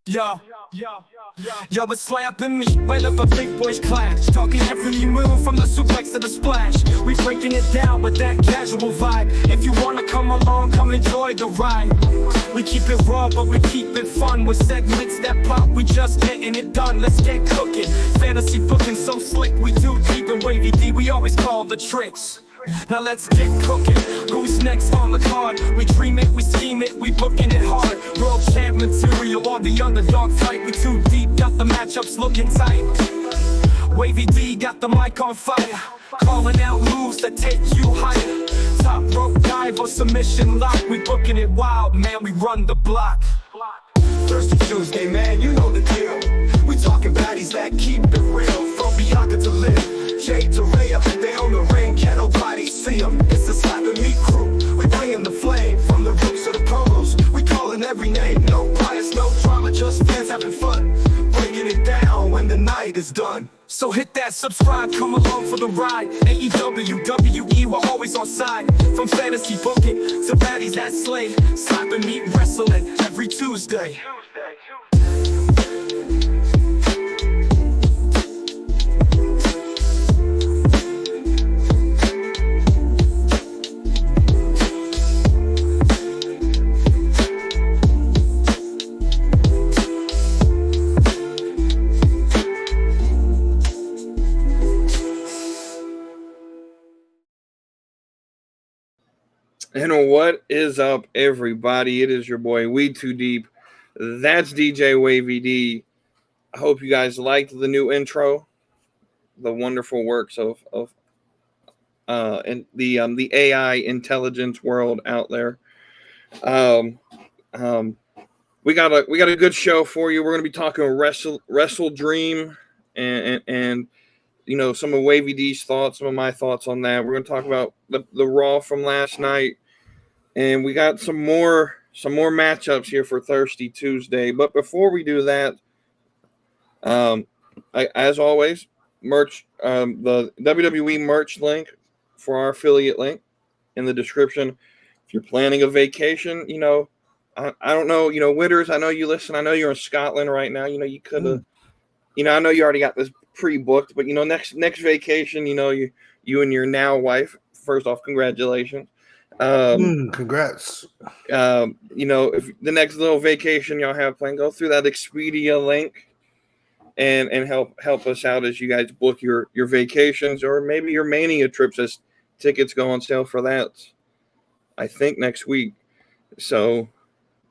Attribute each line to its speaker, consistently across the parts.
Speaker 1: Yo, yo, it's slapping me whenever big boys clash. Talking every move from the suplex to the splash. We breaking it down with that casual vibe. If you wanna come along, come enjoy the ride. We keep it raw, but we keep it fun. With segments that pop, we just getting it done. Let's get cooking. Fantasy booking so slick. We do deep and wavy D, we always call the tricks. Now let's get cooking. Who's next on the card? We dream it, we scheme it, we booking it hard. World champ material on the underdog fight. We too deep, got the matchups looking tight. Wavy D got the mic on fire, calling out moves that take you higher. Top rope dive or submission lock. We booking it wild, man, we run the block. Thursday, Tuesday, man, you know the deal. We talking baddies that keep it real. From Bianca to Liv, Jay to Ray, up and down the ring, can't nobody see them. It's the Slap and Meat crew. We bringing the flame from the roots to the polos. We calling every name, no bias, no drama, just fans having fun. Bringing it down when the night is done. So hit that subscribe, come along for the ride. AEW, WE, we're always on side. From fantasy booking to baddies that slay. Slap and Meat wrestling every Tuesday.
Speaker 2: And what is up, everybody? It is your boy WeTooDeep. That's DJWAVYD. I hope you guys liked the new intro, the wonderful works of and the AI intelligence world out there. We got a good show for you. We're going to be talking WrestleDream and you know, some of Wavy D's thoughts, some of my thoughts on that. We're going to talk about the Raw from last night. And we got some more matchups here for Thirsty Tuesday. But before we do that, as always, merch, the WWE merch link for our affiliate link in the description. If you're planning a vacation, you know, I don't know, you know, Witters, I know you listen. I know you're in Scotland right now. You know, you could have, you know, I know you already got this pre-booked, but, you know, next vacation, you know, you and your now wife, first off, congratulations.
Speaker 3: Congrats.
Speaker 2: You know, if the next little vacation y'all have planned, go through that Expedia link and help us out as you guys book your vacations, or maybe your Mania trips, as tickets go on sale for that, I think, next week. So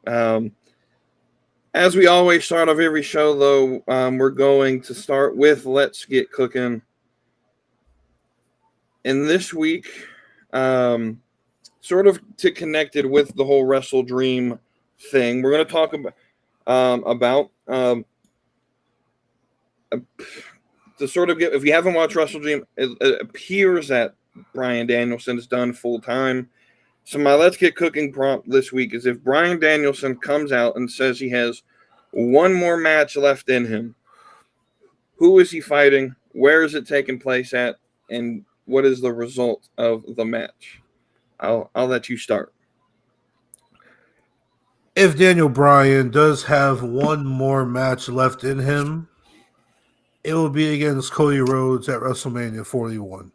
Speaker 2: as we always start off every show, though, we're going to start with Let's Get Cooking. And this week, sort of to connected with the whole WrestleDream thing, we're going to talk about to sort of get, if you haven't watched WrestleDream, it appears that Bryan Danielson is done full time. So my Let's Get Cooking prompt this week is, if Bryan Danielson comes out and says he has one more match left in him, who is he fighting? Where is it taking place at? And what is the result of the match? I'll let you start.
Speaker 3: If Daniel Bryan does have one more match left in him, it will be against Cody Rhodes at WrestleMania 41.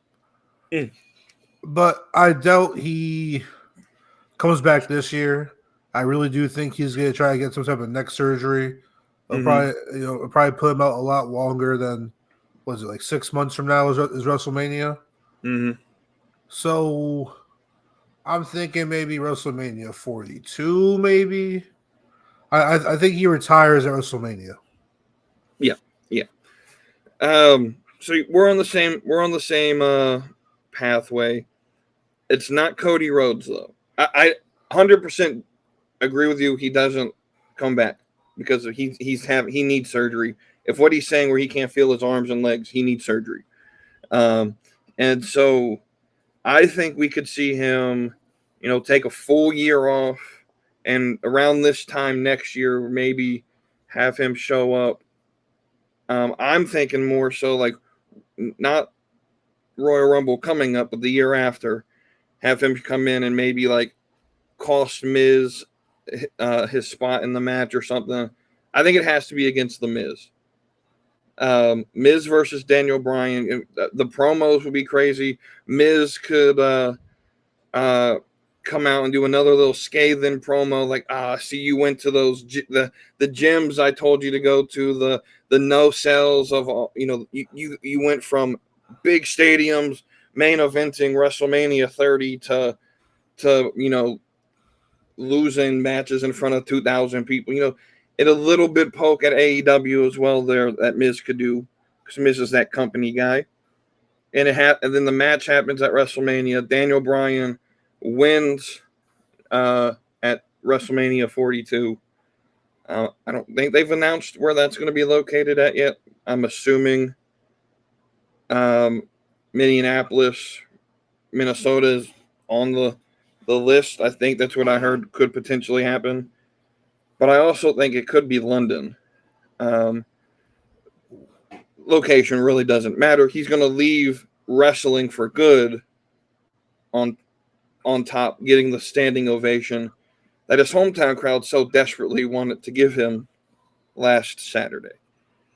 Speaker 3: But I doubt he comes back this year. I really do think he's going to try to get some type of neck surgery. It'll probably put him out a lot longer than, was it, like 6 months from now is WrestleMania?
Speaker 2: Mm-hmm.
Speaker 3: So I'm thinking maybe WrestleMania 42, maybe. I think he retires at WrestleMania.
Speaker 2: Yeah. So we're on the same pathway. It's not Cody Rhodes, though. I 100% agree with you. He doesn't come back because he needs surgery. If what he's saying, where he can't feel his arms and legs, he needs surgery. And so I think we could see him, you know, take a full year off, and around this time next year, maybe have him show up. I'm thinking more so like not Royal Rumble coming up, but the year after, have him come in and maybe like cost Miz his spot in the match or something. I think it has to be against the Miz. Miz versus Daniel Bryan. The promos would be crazy. Miz could come out and do another little scathing promo, like, see, you went to those the gyms I told you to go to, the no cells of all, you went from big stadiums main eventing WrestleMania 30 to losing matches in front of 2,000 people. And a little bit poke at AEW as well there that Miz could do, because Miz is that company guy. And and then the match happens at WrestleMania. Daniel Bryan wins at WrestleMania 42. I don't think they've announced where that's going to be located at yet. I'm assuming Minneapolis, Minnesota is on the list. I think that's what I heard could potentially happen. But I also think it could be London. Location really doesn't matter. He's going to leave wrestling for good on top, getting the standing ovation that his hometown crowd so desperately wanted to give him last Saturday.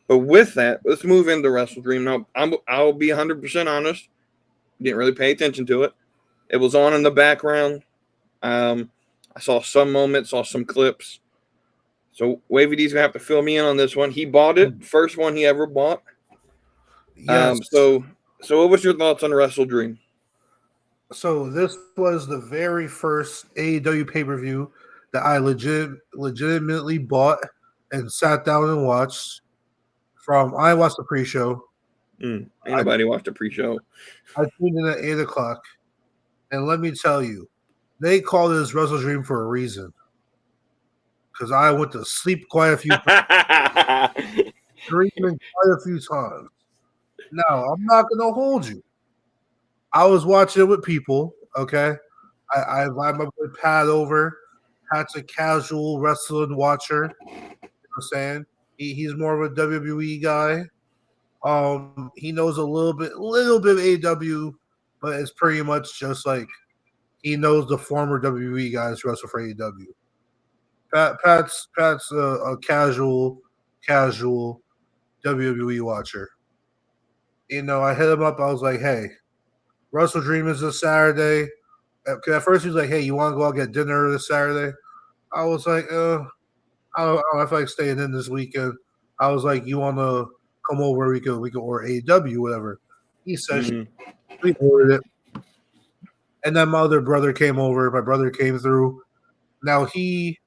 Speaker 2: But with that, let's move into WrestleDream. Now, I'll be 100% honest. Didn't really pay attention to it. It was on in the background. I saw some moments, saw some clips. So WavyD's gonna have to fill me in on this one. He bought it, first one he ever bought.
Speaker 3: Yes.
Speaker 2: So what was your thoughts on WrestleDream?
Speaker 3: So this was the very first AEW pay-per-view that I legitimately bought and sat down and watched. I watched the pre-show.
Speaker 2: Ain't nobody watched the pre-show.
Speaker 3: I tuned in at 8 o'clock, and let me tell you, they call this WrestleDream for a reason. Because I went to sleep quite a few times, dreaming quite a few times. Now, I'm not going to hold you. I was watching it with people, okay? I invited my boy Pat over. Pat's a casual wrestling watcher. You know what I'm saying? He's more of a WWE guy. He knows a little bit of AEW, but it's pretty much just like he knows the former WWE guys wrestle for AEW. Pat's a casual WWE watcher. I hit him up. I was like, hey, WrestleDream is this Saturday. At first, he was like, hey, you want to go out and get dinner this Saturday? I was like, I don't feel like staying in this weekend. I was like, you want to come over? We could order AEW, whatever. He said, we ordered it. And then my other brother came over. My brother came through. Now, he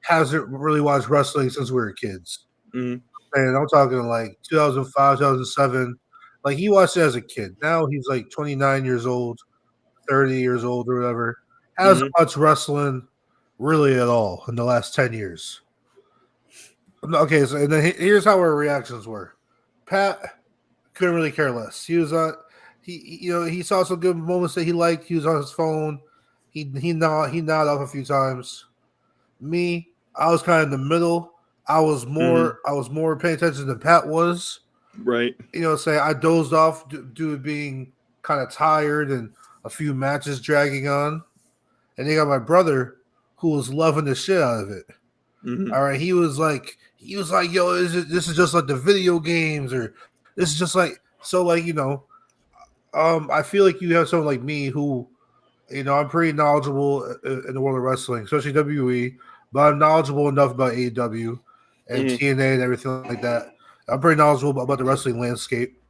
Speaker 3: hasn't really watched wrestling since we were kids. And I'm talking like 2005, 2007. Like, he watched it as a kid. Now he's like 29 years old, 30 years old, or whatever. Hasn't watched wrestling really at all in the last 10 years. Okay, so and then here's how our reactions were. Pat couldn't really care less. He was on. He saw some good moments that he liked. He was on his phone. He nodded off a few times. Me, I was kind of in the middle. I was more paying attention than Pat was.
Speaker 2: Right.
Speaker 3: I dozed off due to being kind of tired and a few matches dragging on. And they got my brother who was loving the shit out of it. All right. He was like, yo, this is just like the video games, or this is just like, so like, I feel like you have someone like me who, I'm pretty knowledgeable in the world of wrestling, especially WWE, but I'm knowledgeable enough about AEW and TNA and everything like that. I'm pretty knowledgeable about the wrestling landscape.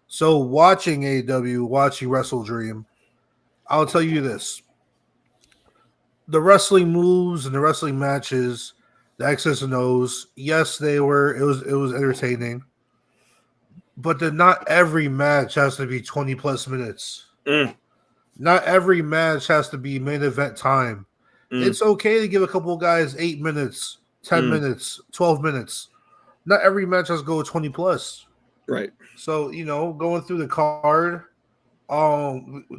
Speaker 3: So watching AEW, watching WrestleDream, I'll tell you this. The wrestling moves and the wrestling matches, the X's and O's, yes, it was entertaining. But then not every match has to be 20 plus minutes. Not every match has to be main event time. It's okay to give a couple of guys 8 minutes, 10 minutes, 12 minutes. Not every match has to go 20 plus.
Speaker 2: Right.
Speaker 3: So, going through the card,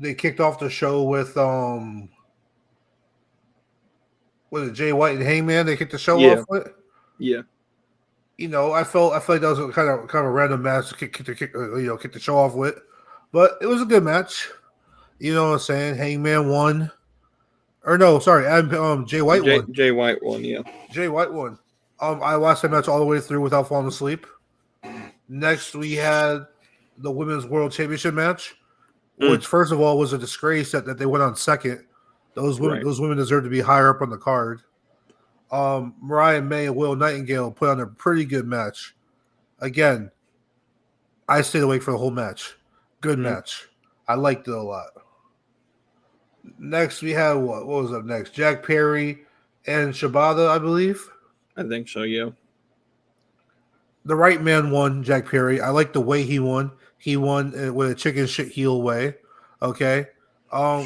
Speaker 3: they kicked off the show with was it Jay White and Hangman? They kicked the show off with.
Speaker 2: Yeah.
Speaker 3: I felt like that was a kind of a random match to kick the show off with, but it was a good match. You know what I'm saying? Hangman won, or no, sorry, Jay White won.
Speaker 2: Jay White won, yeah.
Speaker 3: Jay White won. I watched that match all the way through without falling asleep. Next, we had the Women's World Championship match, which first of all was a disgrace that they went on second. Those women deserve to be higher up on the card. Mariah May and Will Nightingale put on a pretty good match. Again, I stayed awake for the whole match. Good match. I liked it a lot. Next, we had what was up next? Jack Perry and Shibata, I believe.
Speaker 2: I think so, yeah.
Speaker 3: The right man won, Jack Perry. I like the way he won. He won with a chicken shit heel way. Okay.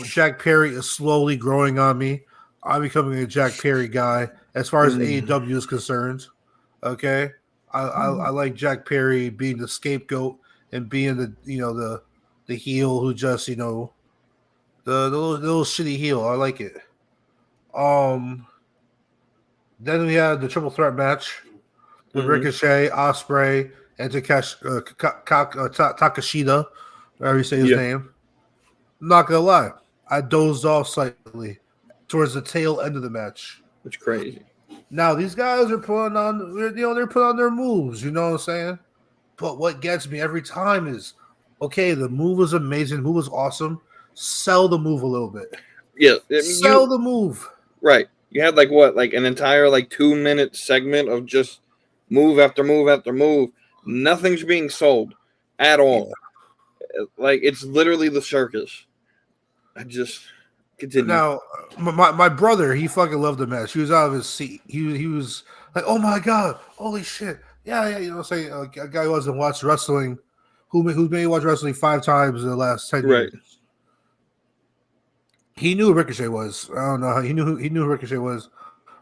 Speaker 3: Jack Perry is slowly growing on me. I'm becoming a Jack Perry guy as far as AEW is concerned. Okay. I like Jack Perry being the scapegoat and being the heel who just, the little shitty heel. I like it. Then we had the triple threat match with Ricochet, Ospreay, and Takashita, whatever you say his name. I'm not gonna lie, I dozed off slightly towards the tail end of the match.
Speaker 2: It's crazy.
Speaker 3: Now these guys are putting on, they're putting on their moves. You know what I'm saying? But what gets me every time is, okay, the move was amazing, the move was awesome. Sell the move a little bit.
Speaker 2: Yeah,
Speaker 3: sell the move.
Speaker 2: Right. You had an entire 2-minute segment of just move after move after move. Nothing's being sold at all. Yeah. It's literally the circus. I just continue. Now,
Speaker 3: my brother, he fucking loved the match. He was out of his seat. He was like, oh my god, holy shit. Yeah, say a guy who hasn't watched wrestling, who maybe watched wrestling 5 times in the last 10 years. He knew who Ricochet was. I don't know how he knew who Ricochet was,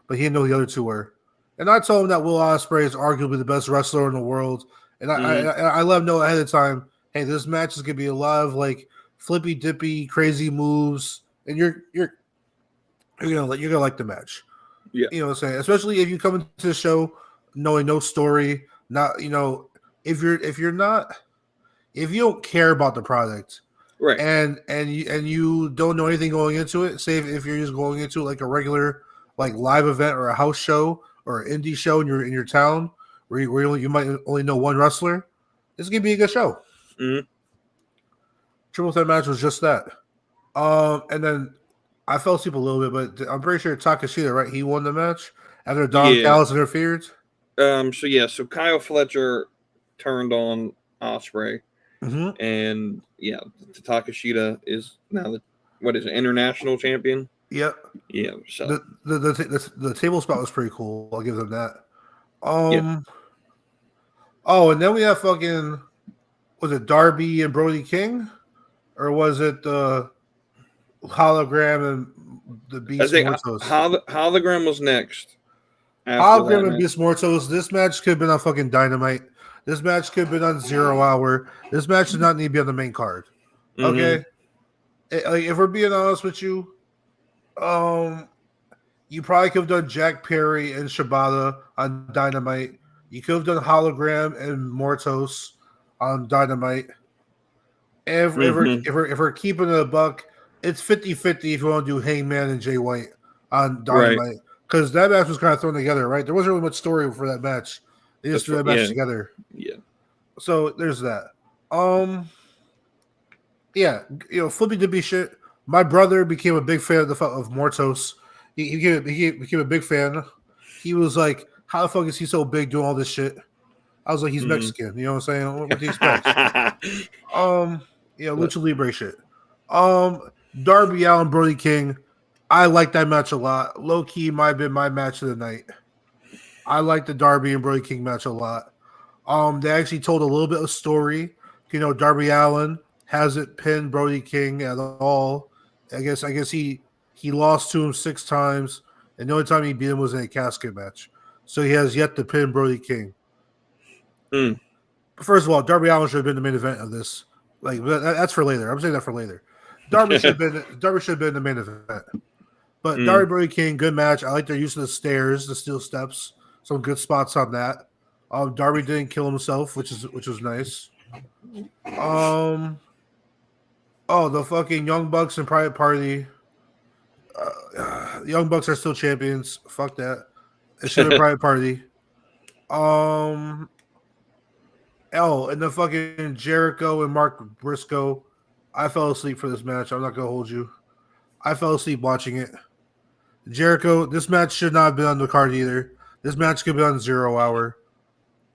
Speaker 3: but he didn't know who the other two were. And I told him that Will Ospreay is arguably the best wrestler in the world. And I let him know ahead of time, hey, this match is gonna be a lot of flippy dippy, crazy moves, and you're gonna like the match.
Speaker 2: Yeah,
Speaker 3: you know what I'm saying. Especially if you come into the show knowing no story, not if you don't care about the product.
Speaker 2: Right,
Speaker 3: and you don't know anything going into it. Say if you're just going into a regular live event or a house show or an indie show in your town where you might only know one wrestler, it's gonna be a good show. Triple threat match was just that. And then I fell asleep a little bit, but I'm pretty sure Takashita, right? He won the match after Don Callis interfered.
Speaker 2: So Kyle Fletcher turned on Ospreay. And Takashita is now international champion.
Speaker 3: Yep.
Speaker 2: Yeah. So
Speaker 3: the table spot was pretty cool. I'll give them that. Oh, and then we have was it Darby and Brody King, or was it the Hologram and the Beast Mortos?
Speaker 2: Hologram was next.
Speaker 3: Hologram and Beast Mortos. This match could have been on fucking Dynamite. This match could have been on 0 Hour. This match does not need to be on the main card. Okay? If we're being honest with you, you probably could have done Jack Perry and Shibata on Dynamite. You could have done Hologram and Mortos on Dynamite. If we're keeping it a buck, it's 50-50 if you want to do Hangman and Jay White on Dynamite. Because that match was kind of thrown together, right? There wasn't really much story for that match. They just threw that match together.
Speaker 2: Yeah.
Speaker 3: So there's that. Flippy dippy shit. My brother became a big fan of Mortos. He became a big fan. He was like, how the fuck is he so big doing all this shit? I was like, he's Mexican. You know what I'm saying? What do you expect? Lucha Libre shit. Darby Allin, Brody King. I like that match a lot. Low key might have been my match of the night. I like the Darby and Brody King match a lot. They actually told a little bit of story. Darby Allin hasn't pinned Brody King at all. I guess he lost to him 6 times, and the only time he beat him was in a casket match. So he has yet to pin Brody King. First of all, Darby Allin should have been the main event of this. That's for later. I'm saying that for later. Darby should have been the main event. But Darby Brody King, good match. I like their use of the stairs, the steel steps. Some good spots on that. Darby didn't kill himself, which was nice. The fucking Young Bucks and Private Party. Young Bucks are still champions. Fuck that. It should have been Private Party. Um. Oh, and the fucking Jericho and Mark Briscoe. I fell asleep for this match. I'm not gonna hold you. I fell asleep watching it. Jericho. This match should not have been on the card either. This match could be on 0 Hour.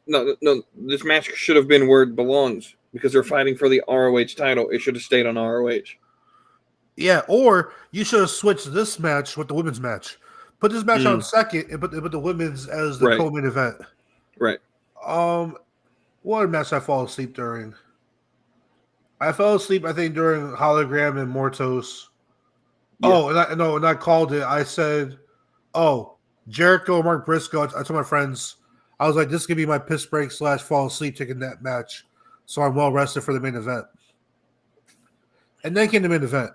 Speaker 2: No. This match should have been where it belongs because they're fighting for the ROH title. It should have stayed on ROH.
Speaker 3: Yeah, or you should have switched this match with the women's match. Put this match on second and put the women's as the co-main event.
Speaker 2: Right.
Speaker 3: What match did I fall asleep during? I fell asleep, I think, during Hologram and Mortos. Yeah. Oh, and I called it. I said, Jericho, Mark Briscoe. I told my friends, I was like, this could be my piss break / fall asleep taking that match. So I'm well rested for the main event. And then came the main event,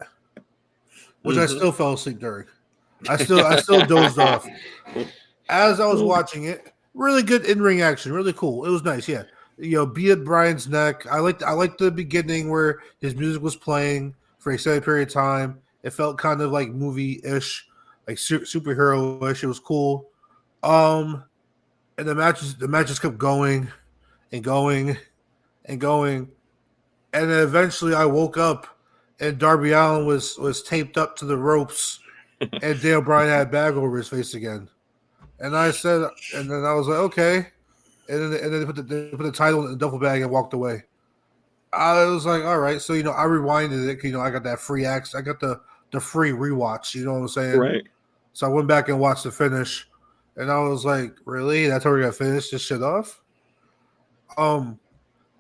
Speaker 3: which I still fell asleep during. I still dozed off. As I was watching it, really good in-ring action, really cool. It was nice, yeah. Beat at Bryan's neck. I liked the beginning where his music was playing for an extended period of time. It felt kind of like movie-ish, like superhero-ish. It was cool. And the matches kept going and going and going. And then eventually I woke up and Darby Allin was taped up to the ropes and Daniel Bryan had a bag over his face again. And then I was like, okay. And then they put the title in the duffel bag and walked away. I was like, all right. So, I rewinded it. I got that free access. I got the free rewatch. You know what I'm saying?
Speaker 2: Right.
Speaker 3: So I went back and watched the finish. And I was like, really? That's how we're going to finish this shit off?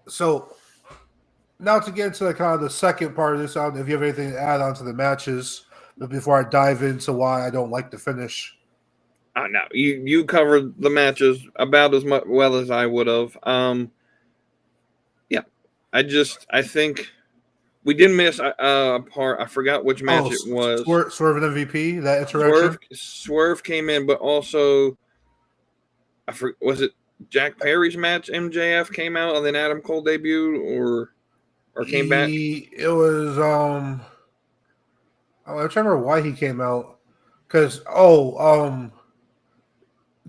Speaker 3: So now to get into kind of the second part of this, I don't know if you have anything to add on to the matches, but before I dive into why I don't like the finish.
Speaker 2: No, you covered the matches about as well as I would have. Yeah, I think we did miss a part. I forgot which match it was.
Speaker 3: Swerve and MVP, that interaction.
Speaker 2: Swerve came in, but also was it Jack Perry's match? MJF came out and then Adam Cole debuted, or came back.
Speaker 3: It was I'm trying to remember why he came out because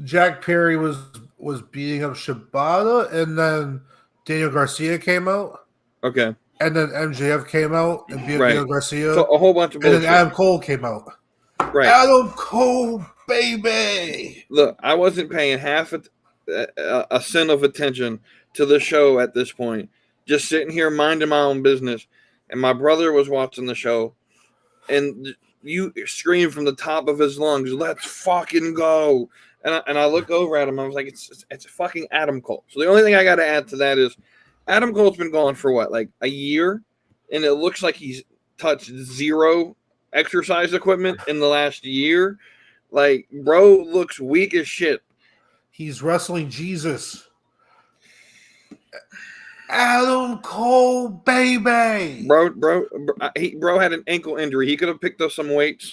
Speaker 3: Jack Perry was beating up Shibata, and then Daniel Garcia came out.
Speaker 2: Okay.
Speaker 3: And then MJF came out and beat Daniel Garcia.
Speaker 2: So a whole bunch of bullshit.
Speaker 3: And then Adam Cole came out.
Speaker 2: Right.
Speaker 3: Adam Cole, baby.
Speaker 2: Look, I wasn't paying half a cent of attention to the show at this point. Just sitting here minding my own business. And my brother was watching the show. And you screamed from the top of his lungs, let's fucking go. And I look over at him. I was like, it's fucking Adam Cole. So the only thing I got to add to that is Adam Cole's been gone for what, like a year? And it looks like he's touched 0 exercise equipment in the last year. Like, bro looks weak as shit.
Speaker 3: He's wrestling Jesus. Adam Cole, baby.
Speaker 2: Bro had an ankle injury. He could have picked up some weights.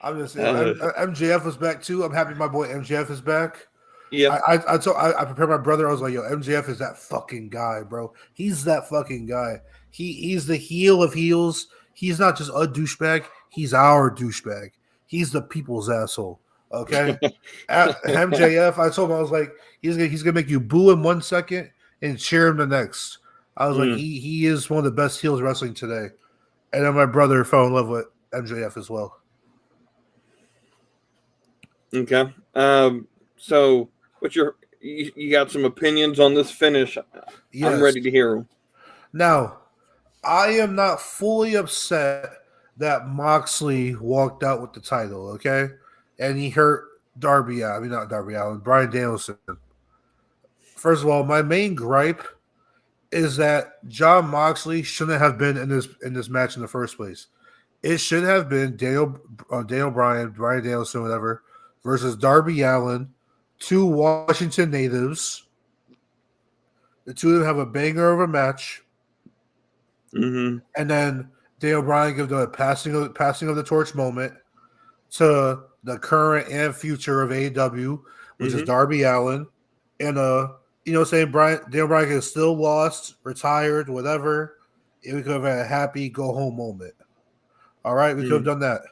Speaker 3: I'm just saying, MJF was back too. I'm happy my boy MJF is back.
Speaker 2: Yeah,
Speaker 3: I prepared my brother. I was like, yo, MJF is that fucking guy, bro. He's that fucking guy. He's the heel of heels. He's not just a douchebag. He's our douchebag. He's the people's asshole. Okay, MJF. I told him, I was like, he's gonna make you boo in 1 second and cheer him the next. I was like, he is one of the best heels wrestling today. And then my brother fell in love with MJF as well.
Speaker 2: Okay. So what's you got some opinions on this finish? Yes. I'm ready to hear them.
Speaker 3: Now, I am not fully upset that Moxley walked out with the title, okay? And he hurt not Darby Allin, Bryan Danielson. First of all, my main gripe is that Jon Moxley shouldn't have been in this match in the first place. It should have been Daniel Bryan Danielson, whatever, versus Darby Allin, 2 Washington natives. The two of them have a banger of a match.
Speaker 2: Mm-hmm.
Speaker 3: And then Daniel Bryan gives the passing of the torch moment to the current and future of AEW, which is Darby Allin. And Daniel Bryan is still lost, retired, whatever. And we could have had a happy go home moment. All right, we could have done that.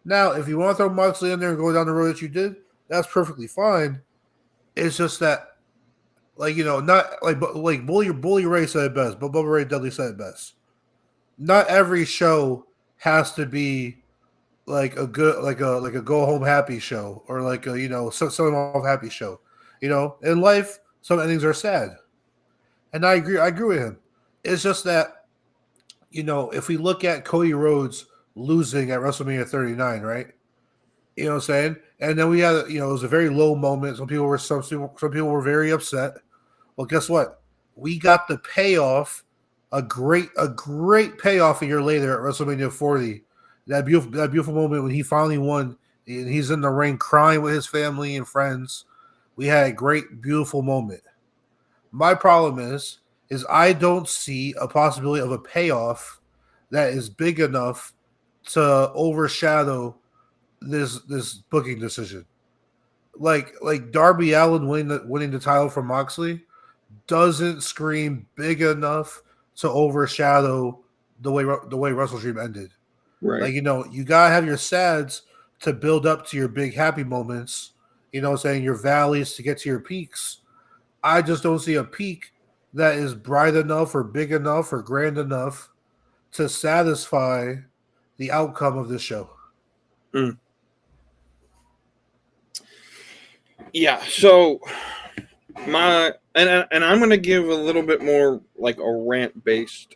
Speaker 3: Now, if you want to throw Moxley in there and go down the road that you did, that's perfectly fine. It's just that, like, not like Bully Ray said it best, but Bubba Ray Dudley said it best. Not every show has to be like a good like a go home happy show, or like a selling off happy show. In life, some endings are sad, and I agree with him. It's just that, if we look at Cody Rhodes losing at WrestleMania 39, right? You know what I'm saying? And then we had, it was a very low moment. Some people were very upset. Well, guess what? We got the payoff, a great payoff a year later at WrestleMania 40. That beautiful moment when he finally won, and he's in the ring crying with his family and friends. We had a great, beautiful moment. My problem is I don't see a possibility of a payoff that is big enough to overshadow this booking decision. Like Darby Allin winning the title from Moxley doesn't scream big enough to overshadow the way WrestleDream ended.
Speaker 2: Right.
Speaker 3: Like, you gotta have your sads to build up to your big happy moments. Saying your valleys to get to your peaks. I just don't see a peak that is bright enough or big enough or grand enough to satisfy the outcome of this show.
Speaker 2: Mm. Yeah, so and I'm going to give a little bit more like a rant-based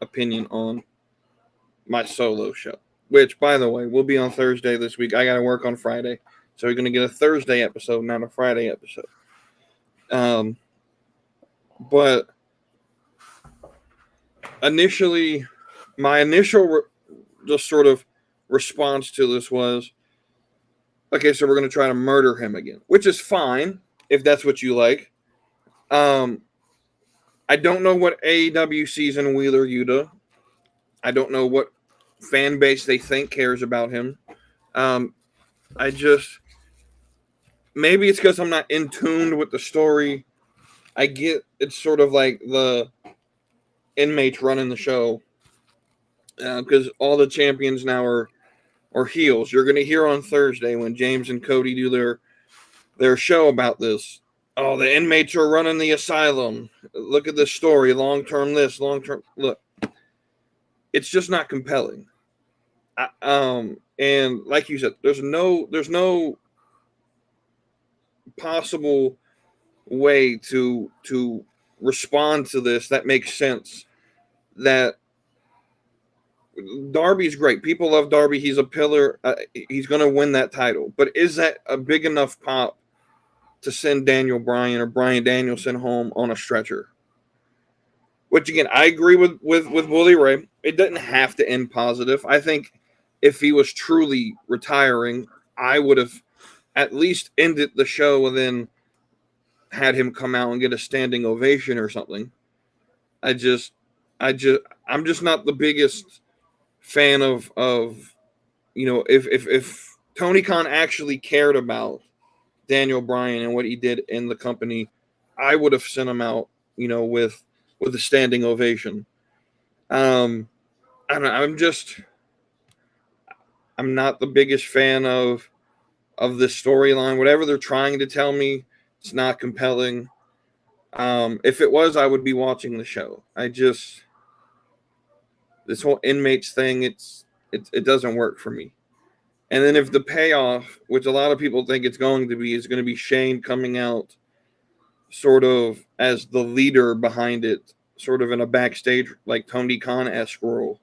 Speaker 2: opinion on my solo show, which, by the way, will be on Thursday this week. I got to work on Friday, so you're going to get a Thursday episode, not a Friday episode. But initially, my initial just sort of response to this was, okay, so we're going to try to murder him again, which is fine if that's what you like. I don't know what AEW sees in Wheeler Yuta. I don't know what fan base they think cares about him. Maybe it's because I'm not in tune with the story. I get it's sort of like the inmates running the show, because all the champions now are heels. You're going to hear on Thursday when James and Cody do their show about this. Oh, the inmates are running the asylum. Look at this story. Long-term this, long-term... Look, it's just not compelling. And like you said, there's no possible way to respond to this that makes sense. That Darby's great. People love Darby. He's a pillar. He's going to win that title. But is that a big enough pop to send Daniel Bryan or Bryan Danielson home on a stretcher? Which, again, I agree with Bully Ray. It doesn't have to end positive. I think if he was truly retiring, I would have at least ended the show and then had him come out and get a standing ovation or something. I'm just not the biggest fan of if Tony Khan actually cared about Daniel Bryan and what he did in the company, I would have sent him out, with a standing ovation. I don't know, I'm not the biggest fan of this storyline. Whatever they're trying to tell me, it's not compelling. If it was, I would be watching the show. This whole inmates thing, it doesn't work for me. And then if the payoff, which a lot of people think it's going to be, is going to be Shane coming out sort of as the leader behind it, sort of in a backstage like Tony Khan-esque role,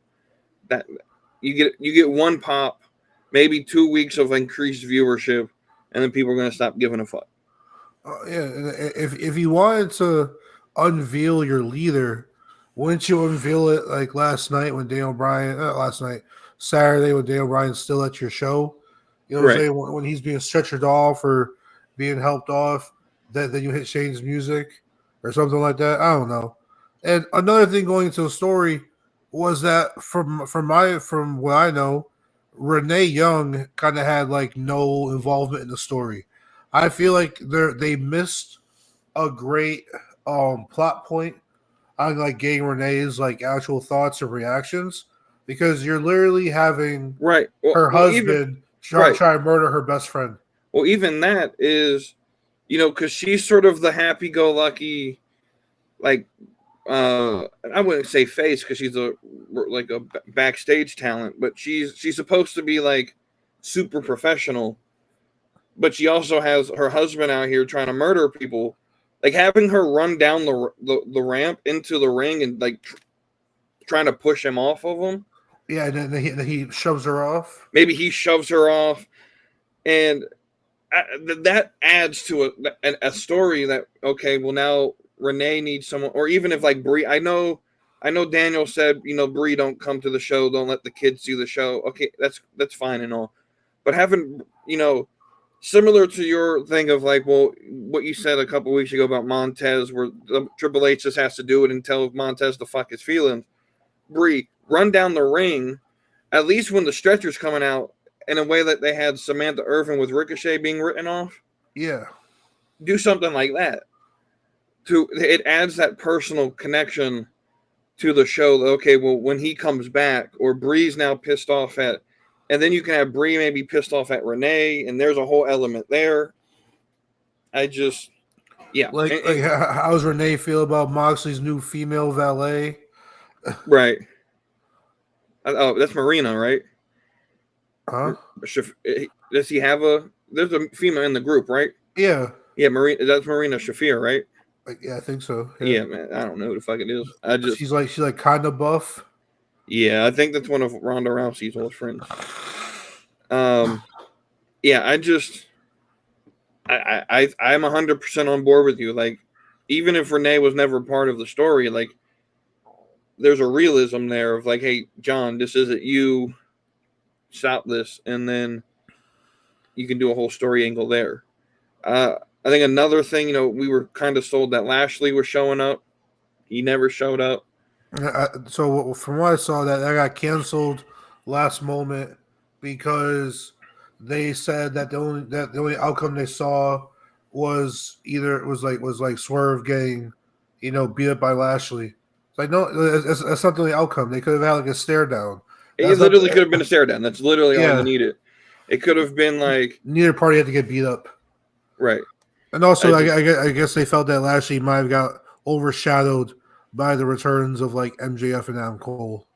Speaker 2: that you get one pop, maybe 2 weeks of increased viewership, and then people are going to stop giving a fuck.
Speaker 3: Yeah, if you wanted to unveil your leader, wouldn't you unveil it like last night when Daniel Bryan? Saturday when Daniel Bryan's still at your show. You know what I'm saying? When he's being stretchered off or being helped off, then you hit Shane's music or something like that. I don't know. And another thing going into the story was that from what I know, Renee Young kind of had like no involvement in the story. I feel like they missed a great plot point on like getting Renee's like actual thoughts or reactions, because you're literally having her husband try to murder her best friend.
Speaker 2: Well, even that is you know, because she's sort of the happy-go-lucky, like, I wouldn't say face because she's a backstage talent, but she's supposed to be like super professional, but she also has her husband out here trying to murder people. Like having her run down the ramp into the ring and like trying to push him off of him.
Speaker 3: Yeah, and then he shoves her off.
Speaker 2: Maybe he shoves her off, and that adds to a story that, okay, well now Renee needs someone, or even if like Brie, I know Daniel said, you know, Brie, don't come to the show, don't let the kids see the show. Okay, that's fine and all, but having, you know, similar to your thing of like, well, what you said a couple weeks ago about Montez, where Triple H just has to do it and tell Montez to fuck his feelings. Brie, run down the ring, at least when the stretcher's coming out, in a way that they had Samantha Irvin with Ricochet being written off.
Speaker 3: Yeah.
Speaker 2: Do something like that. It adds that personal connection to the show. Okay, well, when he comes back, or Brie's now pissed off at, and then you can have Brie maybe pissed off at Renee, and there's a whole element there. Yeah.
Speaker 3: Like how does Renee feel about Moxley's new female valet?
Speaker 2: Right. Oh, that's Marina, right?
Speaker 3: Huh?
Speaker 2: Does he have there's a female in the group, right?
Speaker 3: Yeah.
Speaker 2: Yeah, that's Marina Shafir, right?
Speaker 3: Yeah, I think so.
Speaker 2: Yeah, man. I don't know who the fuck it is.
Speaker 3: She's like kind of buff.
Speaker 2: Yeah, I think that's one of Ronda Rousey's old friends. Yeah, I'm 100% on board with you. Like, even if Renee was never part of the story, like, there's a realism there of like, hey, John, this isn't you. Stop this, and then you can do a whole story angle there. I think another thing, you know, we were kind of sold that Lashley was showing up. He never showed up.
Speaker 3: So from what I saw, that got canceled last moment because they said that the only outcome they saw was like Swerve getting, you know, beat up by Lashley. It's like, no, that's not the only outcome. They could have had like a stare down.
Speaker 2: It literally could have been a stare down. That's literally all you needed. It could have been like
Speaker 3: neither party had to get beat up,
Speaker 2: right?
Speaker 3: And also, I guess they felt that Lashley might have got overshadowed by the returns of like MJF and Adam Cole.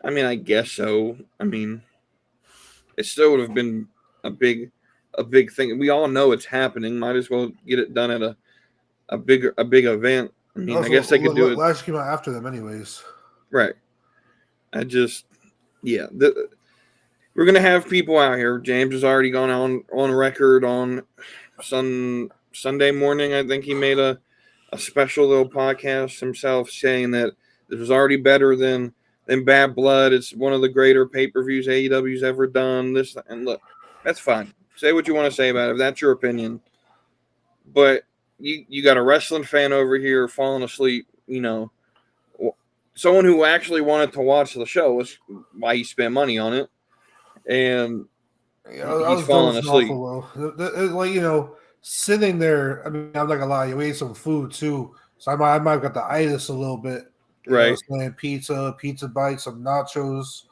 Speaker 2: I mean, I guess so. I mean, it still would have been a big thing. We all know it's happening. Might as well get it done at a big event. I mean, also, I guess they could do it.
Speaker 3: Lashley came out after them, anyways.
Speaker 2: Right. We're gonna have people out here. James has already gone on record on Sunday morning. I think he made a special little podcast himself saying that this was already better than Bad Blood. It's one of the greater pay-per-views AEW's ever done. This, and look, that's fine. Say what you want to say about it. If that's your opinion. But you got a wrestling fan over here falling asleep, you know. Someone who actually wanted to watch the show was why he spent money on it, and he's falling asleep.
Speaker 3: Like, you know, sitting there. I mean, I'm not gonna lie, you ate some food too, so I might have got the itis a little bit.
Speaker 2: Right,
Speaker 3: pizza bites, some nachos,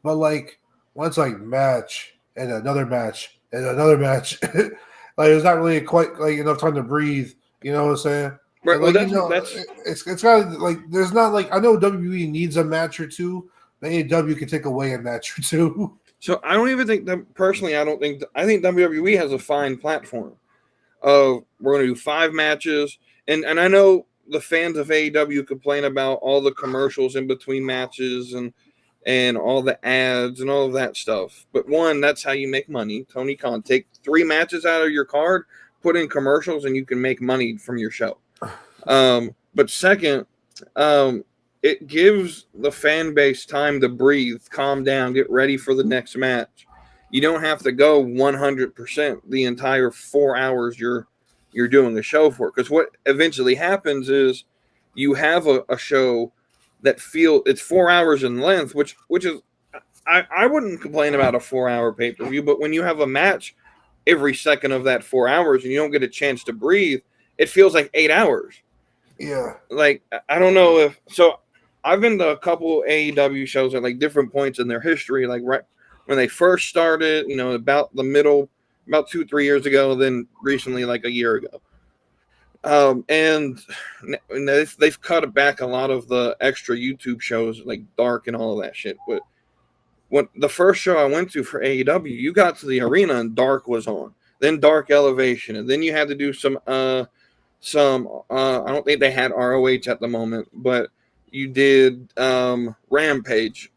Speaker 3: but like once like match and another match and another match, like there's not really quite like enough time to breathe. You know what I'm saying?
Speaker 2: Right.
Speaker 3: Like,
Speaker 2: well, that's
Speaker 3: it's got like there's not like I know WWE needs a match or two, but AEW can take away a match or two.
Speaker 2: So I don't even think that personally. I think WWE has a fine platform. We're going to do 5 matches, and I know the fans of AEW complain about all the commercials in between matches and all the ads and all of that stuff. But one, that's how you make money. Tony Khan, take 3 matches out of your card, put in commercials, and you can make money from your show. But second, it gives the fan base time to breathe, calm down, get ready for the next match. You don't have to go 100% the entire 4 hours you're doing a show for. Because what eventually happens is you have a show that it's 4 hours in length, which is I wouldn't complain about a 4-hour pay-per-view, but when you have a match every second of that 4 hours and you don't get a chance to breathe, it feels like 8 hours.
Speaker 3: Yeah.
Speaker 2: Like, I don't know so I've been to a couple AEW shows at like different points in their history, like right when they first started, you know, about the middle about 2-3 years ago, then recently like a year ago. And they've cut back a lot of the extra YouTube shows like Dark and all of that shit. But when the first show I went to for AEW, you got to the arena and Dark was on, then Dark Elevation, and then you had to do some I don't think they had ROH at the moment, but you did Rampage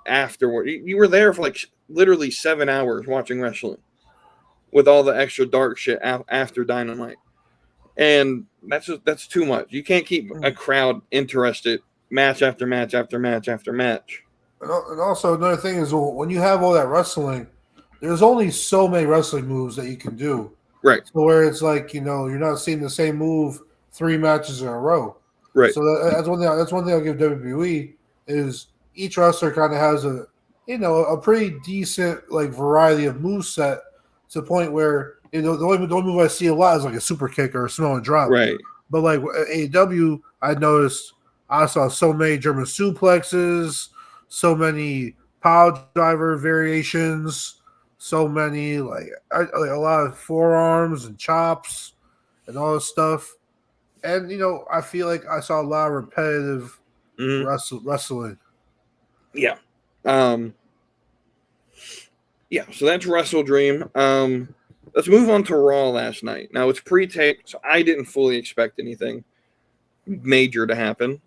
Speaker 2: afterward. You were there for like literally 7 hours watching wrestling with all the extra Dark shit after Dynamite. And that's too much. You can't keep a crowd interested match after match after match after match.
Speaker 3: And also another thing is when you have all that wrestling, there's only so many wrestling moves that you can do.
Speaker 2: Right.
Speaker 3: So where it's like, you're not seeing the same move 3 matches in a row.
Speaker 2: Right.
Speaker 3: So that's one thing. That's one thing I'll give WWE is each wrestler kind of has a pretty decent like variety of moveset to the point where the only move I see a lot is like a super kick or a Samoan drop.
Speaker 2: Right.
Speaker 3: But like AEW, I noticed I saw so many German suplexes, so many power driver variations, so many like a lot of forearms and chops and all this stuff. And I feel like I saw a lot of repetitive wrestling.
Speaker 2: Yeah. Yeah, so that's WrestleDream. Let's move on to Raw last night. Now, it's pre-tape, so I didn't fully expect anything major to happen.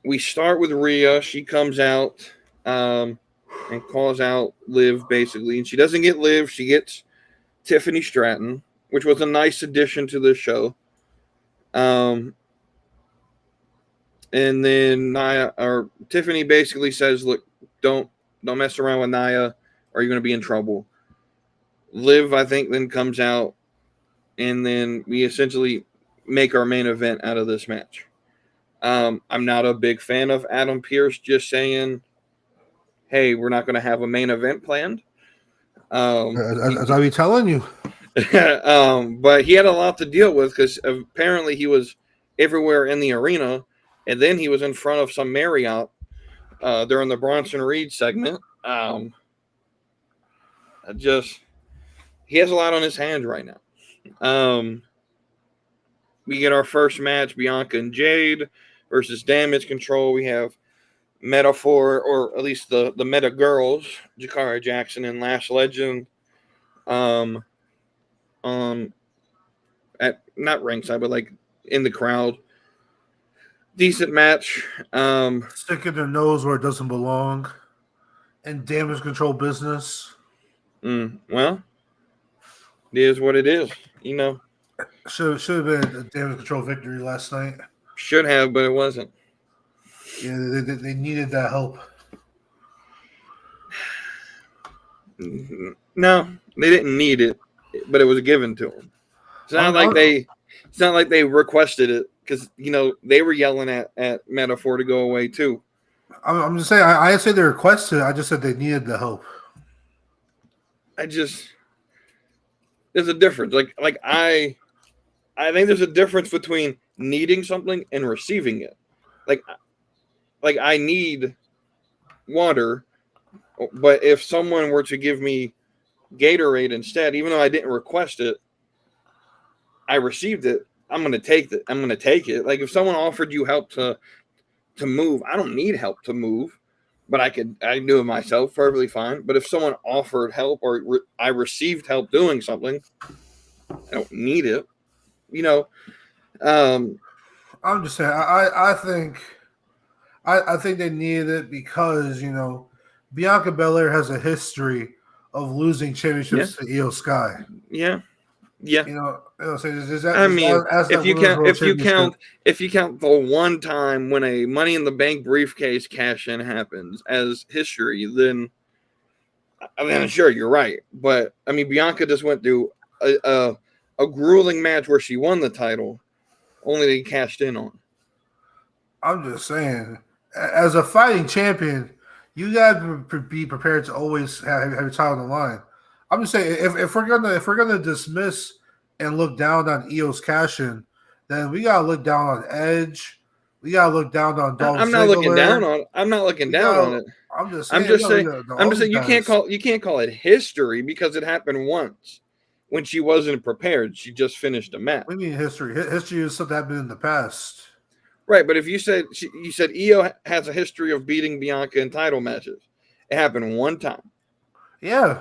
Speaker 2: We start with Rhea. She comes out and calls out Liv, basically. And she doesn't get Liv. She gets Tiffany Stratton, which was a nice addition to the show. And then Tiffany basically says, look, don't mess around with Nia or you're going to be in trouble. Liv, I think, then comes out, and then we essentially make our main event out of this match. I'm not a big fan of Adam Pearce just saying, hey, we're not going to have a main event planned.
Speaker 3: As I be telling you.
Speaker 2: But he had a lot to deal with because apparently he was everywhere in the arena, and then he was in front of some Marriott during the Bronson Reed segment. He has a lot on his hands right now. We get our first match, Bianca and Jade versus Damage Control. We have Metaphor, or at least the Meta Girls, Jakara Jackson and Lash Legend, at not ringside, but like in the crowd. Decent match.
Speaker 3: Sticking their nose where it doesn't belong, and Damage Control business.
Speaker 2: Well, it is what it is.
Speaker 3: Should have been a Damage Control victory last night.
Speaker 2: Should have, but it wasn't.
Speaker 3: Yeah, they needed that help.
Speaker 2: No, they didn't need it, but it was given to them. It's not like they requested it because they were yelling at Metaphor to go away too.
Speaker 3: I'm just saying. I didn't say they requested it. I just said they needed the help.
Speaker 2: There's a difference. Like I think there's a difference between needing something and receiving it. Like I need water, but if someone were to give me Gatorade instead, even though I didn't request it, I received it. I'm going to take it. I'm going to take it. Like if someone offered you help to move, I don't need help to move, but I can do it myself perfectly fine. But if someone offered help or I received help doing something, I don't need it.
Speaker 3: I'm just saying. I think they needed it because Bianca Belair has a history of losing championships to Io Sky.
Speaker 2: Yeah. If you count the one time when a Money in the Bank briefcase cash in happens as history, then sure you're right. But I mean, Bianca just went through a grueling match where she won the title, only to cashed in on.
Speaker 3: I'm just saying, as a fighting champion, you gotta be prepared to always have your title on the line. I'm just saying, if we're gonna dismiss and look down on Io's cash in, then we gotta look down on Edge. We gotta look down on Dolph Ziggler.
Speaker 2: I'm not looking down on it.
Speaker 3: I'm just
Speaker 2: I'm
Speaker 3: saying.
Speaker 2: just
Speaker 3: No,
Speaker 2: saying.
Speaker 3: no,
Speaker 2: I'm
Speaker 3: all
Speaker 2: just
Speaker 3: these
Speaker 2: saying
Speaker 3: guys.
Speaker 2: you can't call it history because it happened once when she wasn't prepared. She just finished a match.
Speaker 3: What do you mean history? History is something that happened in the past.
Speaker 2: Right, but if you said Io has a history of beating Bianca in title matches, it happened one time
Speaker 3: Yeah.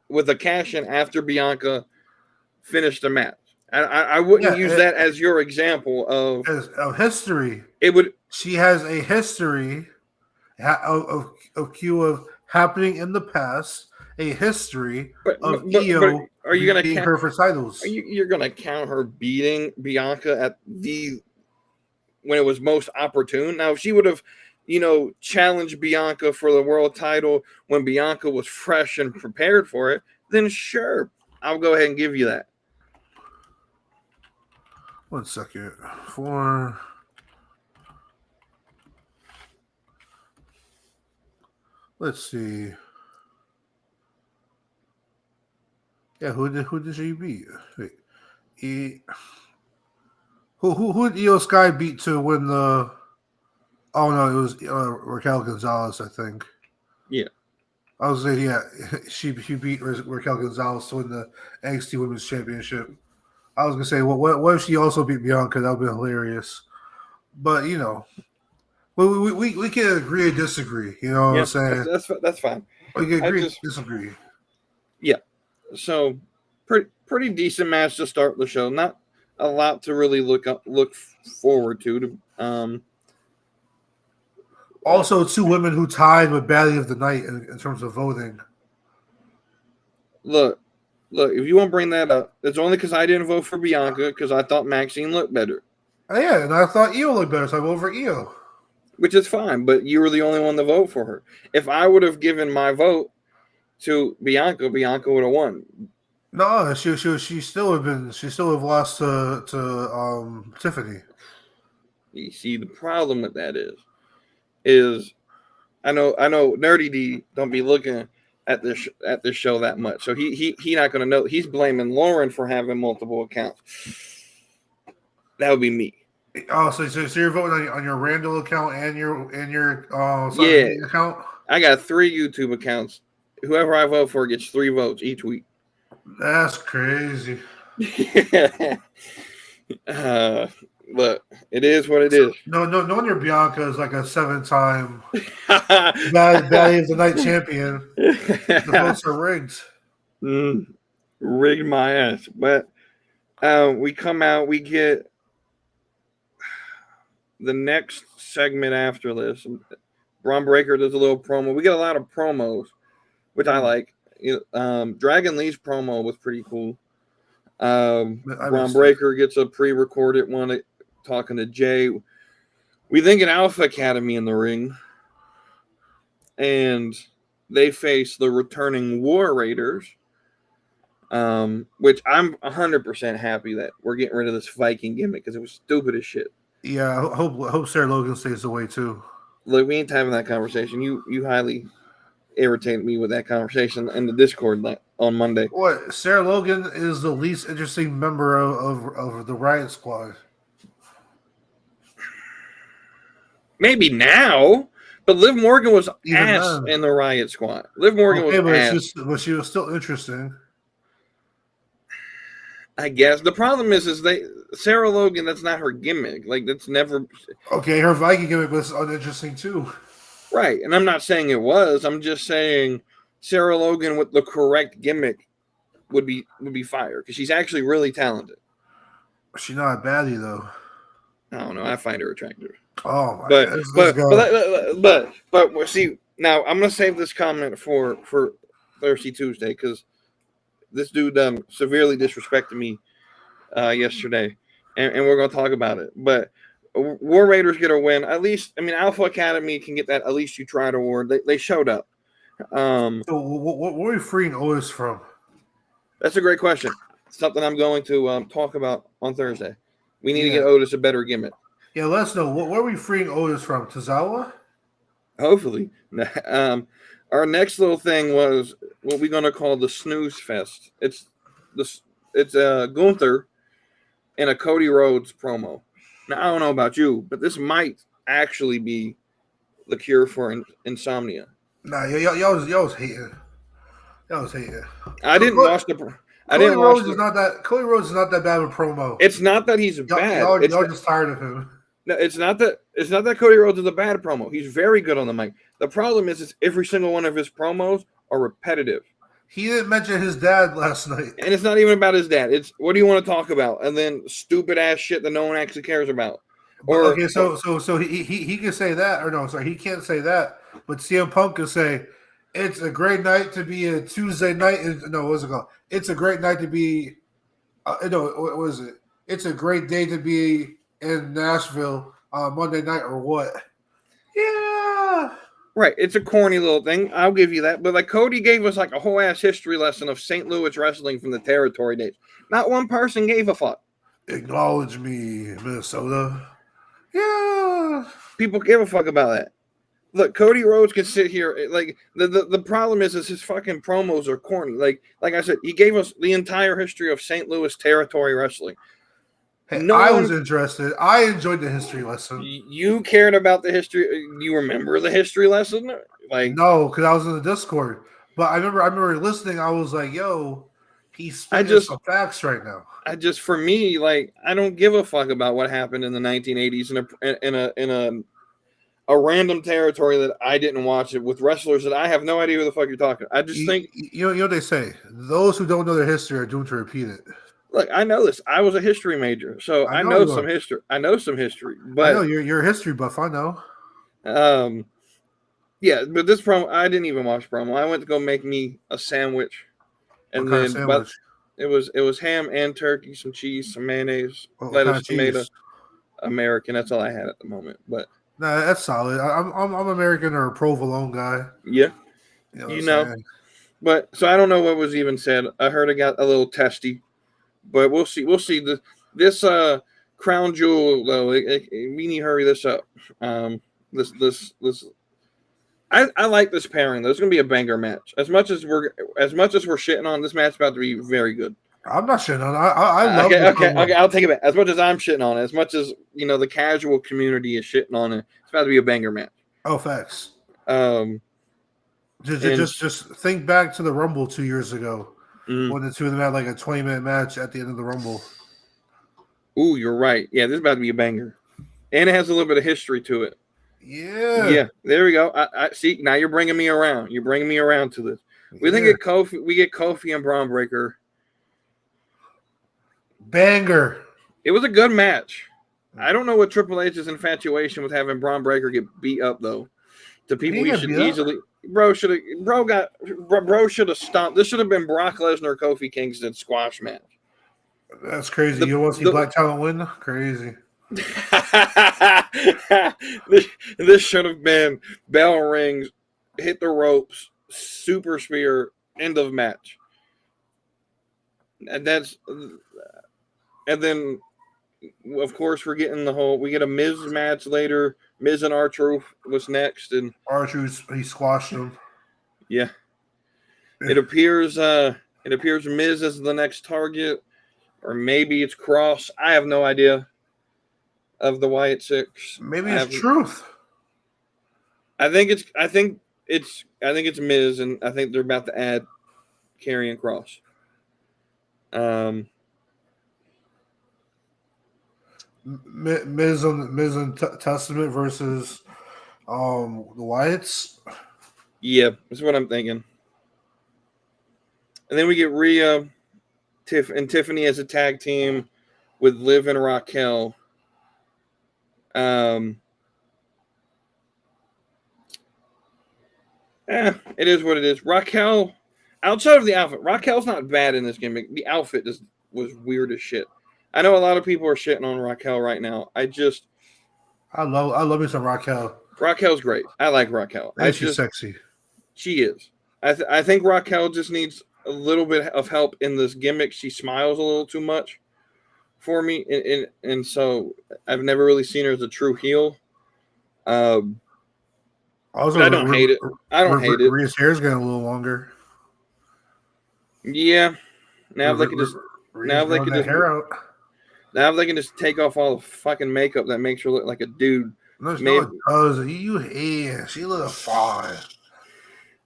Speaker 2: with a cash in after Bianca finished the match. I wouldn't use that as your example
Speaker 3: of history.
Speaker 2: it. Would
Speaker 3: She has a history of Q of happening in the past, a history of
Speaker 2: but
Speaker 3: Io
Speaker 2: are you gonna
Speaker 3: beating
Speaker 2: count?
Speaker 3: her for titles.
Speaker 2: You're gonna count her beating Bianca at the when it was most opportune? Now, if she would have, challenged Bianca for the world title when Bianca was fresh and prepared for it, then sure, I'll go ahead and give you that.
Speaker 3: 1 second. Let's see. Yeah, who did she beat? Wait. Who did Io Sky beat to win the? Oh no, it was Raquel Gonzalez, I think.
Speaker 2: Yeah,
Speaker 3: I was saying, yeah, she beat Raquel Gonzalez to win the NXT Women's Championship. I was gonna say, what if she also beat Bianca? That would be hilarious. But we can agree and disagree. You know what I'm saying?
Speaker 2: that's fine.
Speaker 3: We can agree and disagree.
Speaker 2: Yeah. So pretty decent match to start the show. Not a lot to really look forward to.
Speaker 3: Also, two women who tied with Baddie of the Night in terms of voting.
Speaker 2: Look, if you want to bring that up, it's only because I didn't vote for Bianca because I thought Maxine looked better.
Speaker 3: Yeah, and I thought Io looked better, so I voted for Io.
Speaker 2: Which is fine, but you were the only one to vote for her. If I would have given my vote to Bianca would have won.
Speaker 3: No, she still have lost to Tiffany.
Speaker 2: You see, the problem with that is I know Nerdy D don't be looking at this show that much, so he not gonna know. He's blaming Lauren for having multiple accounts. That would be me.
Speaker 3: Oh, so you're voting on your Randall account and your account?
Speaker 2: I got 3 YouTube accounts. Whoever I vote for gets 3 votes each week.
Speaker 3: That's crazy.
Speaker 2: Look, it is what it is.
Speaker 3: No wonder Bianca is like a 7-time Baddie of the Night champion. The votes are rigged.
Speaker 2: Rigged my ass. But we come out, we get the next segment after this. Braun Breaker does a little promo. We get a lot of promos, which I like. Dragon Lee's promo was pretty cool. Braun Breaker gets a pre-recorded one talking to Jay. We think an Alpha Academy in the ring, and they face the returning War Raiders, which I'm 100% happy that we're getting rid of this Viking gimmick because it was stupid as shit.
Speaker 3: Yeah, I hope Sarah Logan stays away too.
Speaker 2: Look, we ain't having that conversation. You highly irritate me with that conversation in the Discord on Monday.
Speaker 3: What? Sarah Logan is the least interesting member of the Riot Squad.
Speaker 2: Maybe now, but Liv Morgan was ass in the Riot Squad. Liv Morgan was ass.
Speaker 3: But she was still interesting.
Speaker 2: I guess the problem is Sarah Logan. That's not her gimmick. Like that's never.
Speaker 3: Okay, her Viking gimmick was uninteresting too.
Speaker 2: Right, and I'm not saying it was. I'm just saying Sarah Logan with the correct gimmick would be fired because she's actually really talented.
Speaker 3: She's not a baddie though.
Speaker 2: I don't know. I find her attractive.
Speaker 3: Oh, my
Speaker 2: but see, now I'm gonna save this comment for Thirsty Tuesday because this dude severely disrespected me yesterday, and we're gonna talk about it. But War Raiders get a win. At least, I mean, Alpha Academy can get that. At least you tried award. They showed up.
Speaker 3: So what were we freeing Otis from?
Speaker 2: That's a great question. Something I'm going to talk about on Thursday. We need to get Otis a better gimmick.
Speaker 3: Yeah, let us know. What are we freeing Otis from? Tozawa?
Speaker 2: Hopefully. Our next little thing was what we're going to call the Snooze Fest. It's Gunther and a Cody Rhodes promo. Now, I don't know about you, but this might actually be the cure for insomnia.
Speaker 3: Nah, y'all was hating. Y'all was hating.
Speaker 2: I didn't watch the.
Speaker 3: Cody Rhodes is not that bad of a promo.
Speaker 2: It's not that he's bad.
Speaker 3: Y'all just tired of him.
Speaker 2: No, it's not that Cody Rhodes is a bad promo. He's very good on the mic. The problem is every single one of his promos are repetitive.
Speaker 3: He didn't mention his dad last night.
Speaker 2: And it's not even about his dad. It's what do you want to talk about? And then stupid ass shit that no one actually cares about.
Speaker 3: So he can say that, or no, sorry, he can't say that. But CM Punk can say, "It's a great night to be a Tuesday night." No, what's it called? It's a great night to be. What was it? It's a great day to be in Nashville on Monday night, or what? Yeah.
Speaker 2: Right. It's a corny little thing. I'll give you that. But like Cody gave us like a whole ass history lesson of St. Louis wrestling from the territory days. Not one person gave a fuck.
Speaker 3: Acknowledge me, Minnesota. Yeah.
Speaker 2: People give a fuck about that. Look, Cody Rhodes can sit here. Like the problem is his fucking promos are corny. Like I said, he gave us the entire history of St. Louis territory wrestling.
Speaker 3: Hey, I was interested. I enjoyed the history lesson.
Speaker 2: You cared about the history. You remember the history lesson? Like
Speaker 3: no, because I was in the Discord. But I remember listening. I was like, "Yo, he's spitting some facts right now."
Speaker 2: For me, like, I don't give a fuck about what happened in the 1980s in a random territory that I didn't watch it with wrestlers that I have no idea who the fuck you're talking. I just think
Speaker 3: you know what they say: those who don't know their history are doomed to repeat it.
Speaker 2: Look, I know this. I was a history major, so I know some history. I know some history, but
Speaker 3: I know you're a history buff. I know.
Speaker 2: Yeah, but this promo, I didn't even watch promo. I went to go make me a sandwich, and
Speaker 3: what kind of sandwich?
Speaker 2: It was ham and turkey, some cheese, some mayonnaise, lettuce, tomato. American. That's all I had at the moment. But
Speaker 3: nah, that's solid. I'm American or a provolone guy.
Speaker 2: Yeah, you know. But so I don't know what was even said. I heard it got a little testy. But we'll see. We'll see. This crown jewel though. We need to hurry this up. This. I like this pairing. There's going to be a banger match. As much as we're shitting on this match, about to be very good.
Speaker 3: I'm not shitting on it. I love it.
Speaker 2: Okay. I'll take it back. As much as I'm shitting on it, as much as the casual community is shitting on it, it's about to be a banger match.
Speaker 3: Oh, facts. Just think back to the Rumble 2 years ago. When the two of them had like a 20-minute match at the end of the Rumble.
Speaker 2: Ooh, you're right. Yeah, this is about to be a banger. And it has a little bit of history to it.
Speaker 3: Yeah.
Speaker 2: Yeah, there we go. I see. Now you're bringing me around. You're bringing me around to this. We get Kofi and Braun Breaker.
Speaker 3: Banger.
Speaker 2: It was a good match. I don't know what Triple H's infatuation with having Braun Breaker get beat up though. To people he should easily. Bro should have stopped. This should have been Brock Lesnar, Kofi Kingston squash match.
Speaker 3: That's crazy. You want to see Black Talent win? Crazy.
Speaker 2: This should have been bell rings, hit the ropes, super spear, end of match. And then of course we get a Miz match later. Miz and R-Truth was next, and
Speaker 3: R-Truth he squashed him.
Speaker 2: Yeah. It appears Miz is the next target, or maybe it's Cross. I have no idea of the Wyatt Six.
Speaker 3: Maybe it's Truth.
Speaker 2: I think it's Miz, and I think they're about to add Karrion Cross.
Speaker 3: Miz and Testament versus the Wyatts.
Speaker 2: Yeah, that's what I'm thinking. And then we get Rhea, and Tiffany as a tag team with Liv and Raquel. It is what it is. Raquel, outside of the outfit, Raquel's not bad in this gimmick. The outfit was weird as shit. I know a lot of people are shitting on Raquel right now. I
Speaker 3: love me some Raquel.
Speaker 2: Raquel's great. I like Raquel.
Speaker 3: She's sexy.
Speaker 2: She is. I think Raquel just needs a little bit of help in this gimmick. She smiles a little too much for me, and so I've never really seen her as a true heel. I don't hate it. I don't hate it.
Speaker 3: Rhea's hair's getting a little longer.
Speaker 2: Yeah. Now they can just take off all the fucking makeup that makes her look like a dude
Speaker 3: No,
Speaker 2: Maybe.
Speaker 3: it doesn't. She looks fine.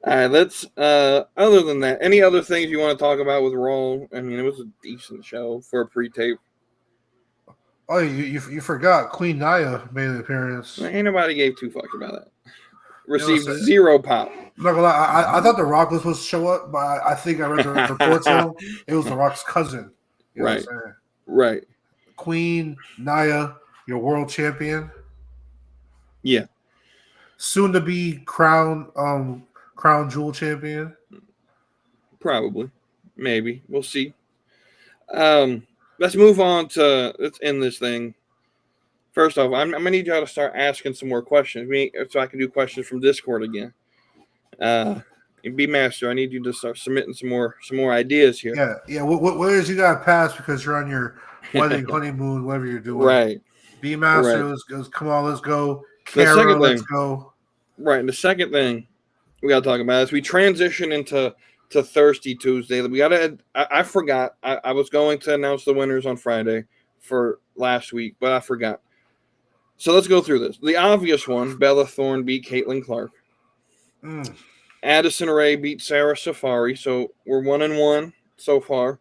Speaker 2: All right, let's. Other than that, any other things you want to talk about with Raw? I mean, it was a decent show for a pre-tape.
Speaker 3: Oh, you forgot Queen Naya made an appearance.
Speaker 2: Ain't nobody gave two fucks about that. Received zero pop.
Speaker 3: I'm not gonna lie. I thought The Rock was supposed to show up, but I think I read the reports wrong. It was The Rock's cousin. You know
Speaker 2: right.
Speaker 3: What I'm saying?
Speaker 2: Right.
Speaker 3: Queen Naya, your world champion.
Speaker 2: Yeah.
Speaker 3: Soon to be crown jewel champion.
Speaker 2: Probably. Maybe. We'll see. Let's move on to let's end this thing. First off, I'm gonna need y'all to start asking some more questions. So I can do questions from Discord again. Be Master, I need you to start submitting some more ideas here.
Speaker 3: Yeah. What is you got to pass because you're on your wedding honeymoon, whatever you're doing.
Speaker 2: Right.
Speaker 3: Be Master,
Speaker 2: right.
Speaker 3: Let's come on, let's go. Kara, let's go.
Speaker 2: Right, and the second thing we got to talk about is we transition into Thirsty Tuesday. We got to. I forgot. I was going to announce the winners on Friday for last week, but I forgot. So let's go through this. The obvious one: Bella Thorne beat Caitlin Clark. Addison Rae beat Sarah Safari. So we're 1-1 so far.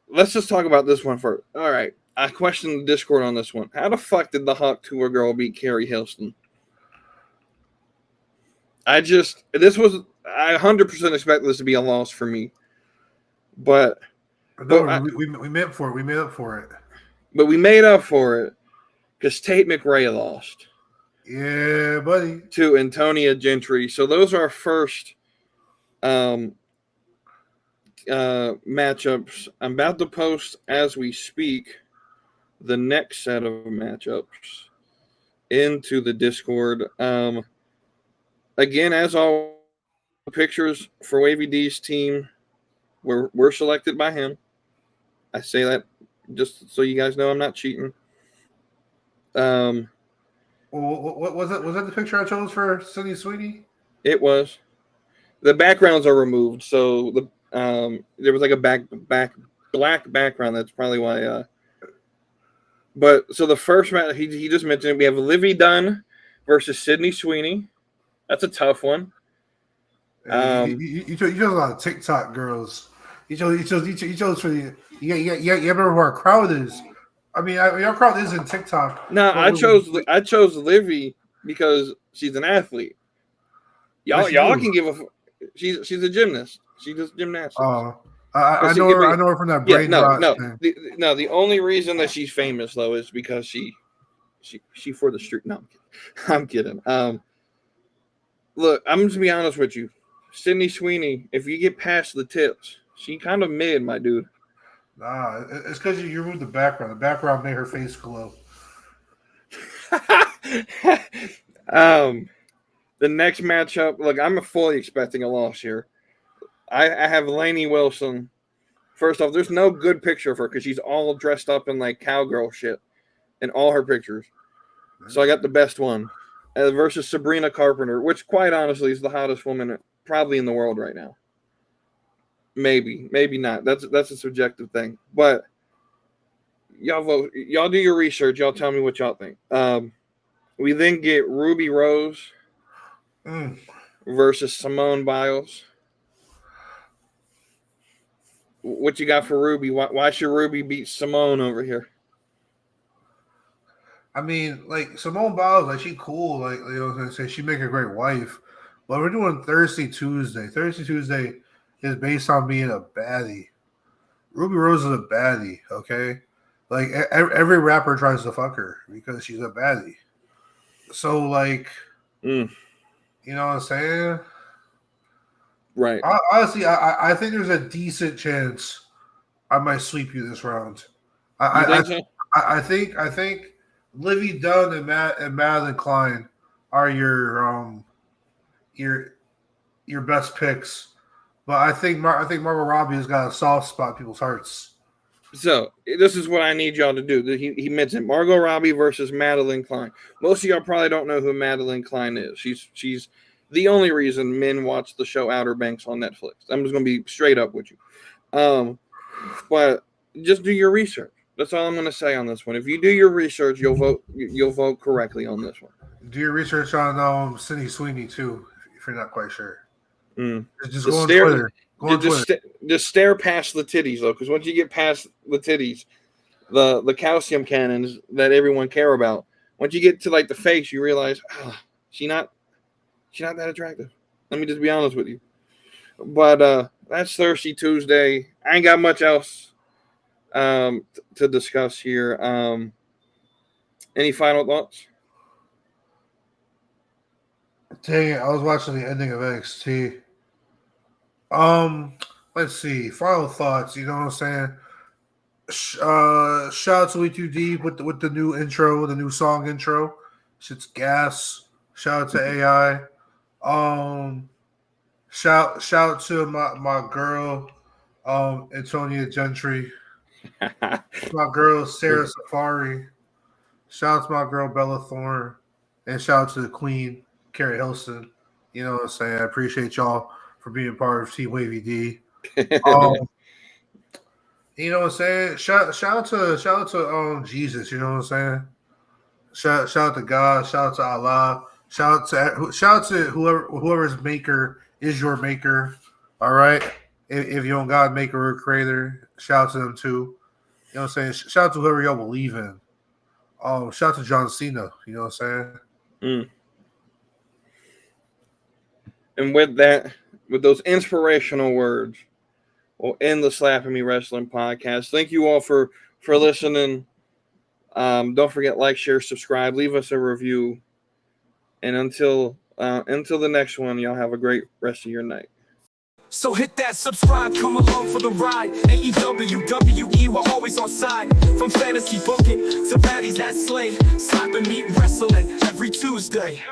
Speaker 2: Let's just talk about this one first. All right. I questioned the Discord on this one. How the fuck did the Hawk Tour girl beat Carrie Hilston? I 100% expect this to be a loss for me. But
Speaker 3: we meant for it. We made up for it.
Speaker 2: But we made up for it because Tate McRae lost.
Speaker 3: Yeah, buddy.
Speaker 2: To Antonia Gentry. So those are our first matchups. I'm about to post as we speak the next set of matchups into the Discord. Again, as all pictures for Wavy D's team were selected by him. I say that just so you guys know I'm not cheating.
Speaker 3: What was it? Was that the picture I chose for Sydney Sweeney?
Speaker 2: It was. The backgrounds are removed, so there was like a black background. That's probably why. But so the first match he just mentioned, we have Livy Dunn versus Sydney Sweeney. That's a tough one.
Speaker 3: You chose a lot of TikTok girls. You chose for the you remember who our crowd is. I mean, our crowd isn't TikTok.
Speaker 2: No, I chose Livy because she's an athlete. Y'all can give a. She's a gymnast. She does gymnastics.
Speaker 3: I know her from that brain rot thing.
Speaker 2: The only reason that she's famous though is because she for the street. No, I'm kidding. Look, I'm just gonna be honest with you. Sydney Sweeney, if you get past the tips, she kind of mid, my dude.
Speaker 3: Nah, it's because you removed the background. The background made her face glow.
Speaker 2: The next matchup, look, I'm fully expecting a loss here. I have Lainey Wilson. First off, there's no good picture of her because she's all dressed up in like cowgirl shit in all her pictures. So I got the best one. Versus Sabrina Carpenter, which quite honestly is the hottest woman probably in the world right now. Maybe not. That's a subjective thing. But y'all vote. Y'all do your research. Y'all tell me what y'all think. We then get Ruby Rose versus Simone Biles. What you got for Ruby? Why should Ruby beat Simone over here?
Speaker 3: I mean, like Simone Biles, like she cool, like you know what I'm saying. She make a great wife, but we're doing Thirsty Tuesday. Thirsty Tuesday is based on being a baddie. Ruby Rose is a baddie, okay? Like every rapper tries to fuck her because she's a baddie. So like, you know what I'm saying?
Speaker 2: Right.
Speaker 3: Honestly, I think there's a decent chance I might sweep you this round. I think Livy Dunn and Madeline Klein are your best picks, but I think Margot Robbie has got a soft spot in people's hearts.
Speaker 2: So this is what I need y'all to do. He mentioned Margot Robbie versus Madeline Klein. Most of y'all probably don't know who Madeline Klein is. She's the only reason men watch the show Outer Banks on Netflix. I'm just gonna be straight up with you. But just do your research. That's all I'm going to say on this one. If you do your research, you'll vote correctly on this one.
Speaker 3: Do your research on Sydney Sweeney too, if you're not quite sure. Just go on
Speaker 2: stare,
Speaker 3: Twitter. Go on Twitter.
Speaker 2: Just stare past the titties though, because once you get past the titties, the calcium cannons that everyone care about, once you get to like the face, you realize she's not that attractive. Let me just be honest with you. But that's Thirsty Tuesday. I ain't got much else to discuss here. Any final thoughts?
Speaker 3: Dang it, I was watching the ending of NXT. Let's see. Final thoughts. You know what I'm saying? Shout out to WeTooDeep with the new intro, the new song intro. Shit's gas. Shout out to AI. Shout out to my girl, Antonia Gentry. My girl Sarah Safari. Shout out to my girl Bella Thorne, and shout out to the Queen Carrie Hilson. You know what I'm saying? I appreciate y'all for being part of Team Wavy D. You know what I'm saying? Shout out to Jesus. You know what I'm saying? Shout out to God. Shout out to Allah. Shout out to whoever's maker is your maker. All right. If you don't God maker or creator, shout out to them too. You know what I'm saying? Shout out to whoever y'all believe in. Shout out to John Cena. You know what I'm saying?
Speaker 2: And with that, with those inspirational words, we'll end the Slapping Me Wrestling podcast. Thank you all for listening. Don't forget, like, share, subscribe, leave us a review. And until the next one, y'all have a great rest of your night.
Speaker 1: So hit that subscribe, come along for the ride. AEW, WWE, we're always on side. From fantasy booking to baddies that slay. Slapping me wrestling every Tuesday.